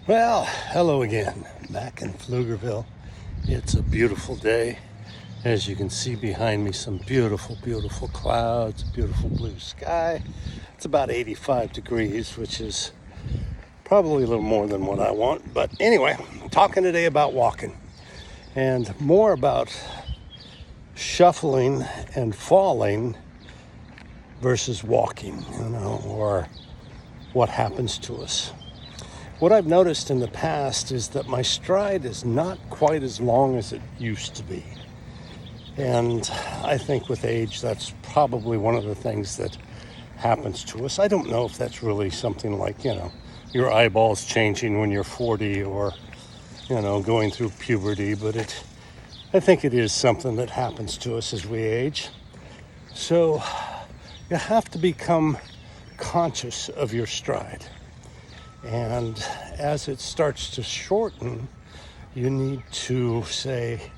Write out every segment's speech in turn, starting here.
Well, hello again, back in Pflugerville. It's a beautiful day. As you can see behind me, some beautiful, beautiful clouds, beautiful blue sky. It's about 85 degrees, which is probably a little more than what I want. But anyway, I'm talking today about walking and more about shuffling and falling versus walking, or what happens to us. What I've noticed in the past is that my stride is not quite as long as it used to be. And I think with age, that's probably one of the things that happens to us. I don't know if that's really something like, your eyeballs changing when you're 40 or, going through puberty, but I think it is something that happens to us as we age. So you have to become conscious of your stride. And as it starts to shorten, you need to say,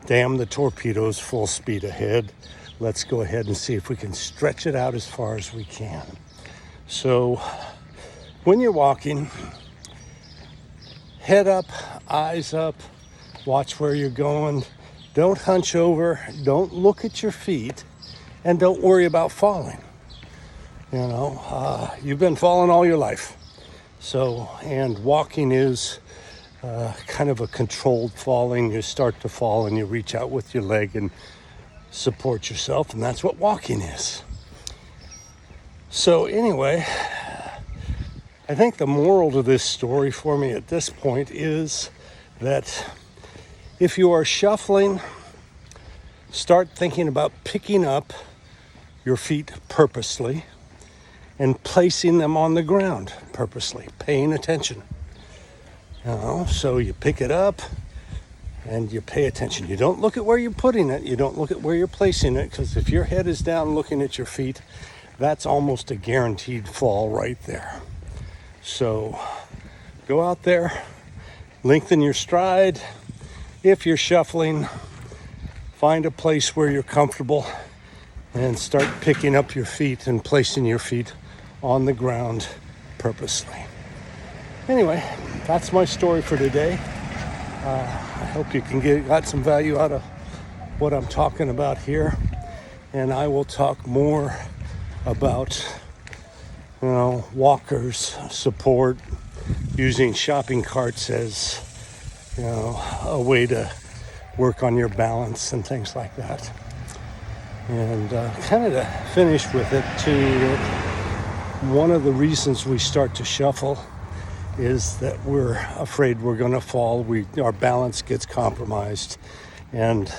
damn the torpedoes, full speed ahead. Let's go ahead and see if we can stretch it out as far as we can. So when you're walking, head up, eyes up, watch where you're going. Don't hunch over, don't look at your feet, and don't worry about falling. You've been falling all your life. And walking is kind of a controlled falling. You start to fall and you reach out with your leg and support yourself, and that's what walking is. So anyway, I think the moral to this story for me at this point is that if you are shuffling, start thinking about picking up your feet purposely and placing them on the ground purposely, paying attention. So you pick it up and you pay attention. You don't look at where you're putting it. You don't look at where you're placing it, because if your head is down looking at your feet, that's almost a guaranteed fall right there. So go out there, lengthen your stride. If you're shuffling, find a place where you're comfortable and start picking up your feet and placing your feet on the ground purposely. Anyway, that's my story for today. I hope you got some value out of what I'm talking about here. And I will talk more about, walkers, support, using shopping carts as, a way to work on your balance and things like that. And kind of to finish with it too, one of the reasons we start to shuffle is that we're afraid we're going to fall. Our balance gets compromised, and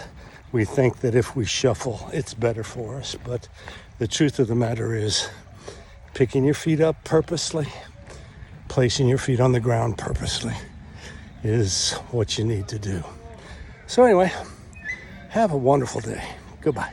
we think that if we shuffle, it's better for us. But the truth of the matter is, picking your feet up purposely, placing your feet on the ground purposely is what you need to do. So anyway, have a wonderful day. Goodbye.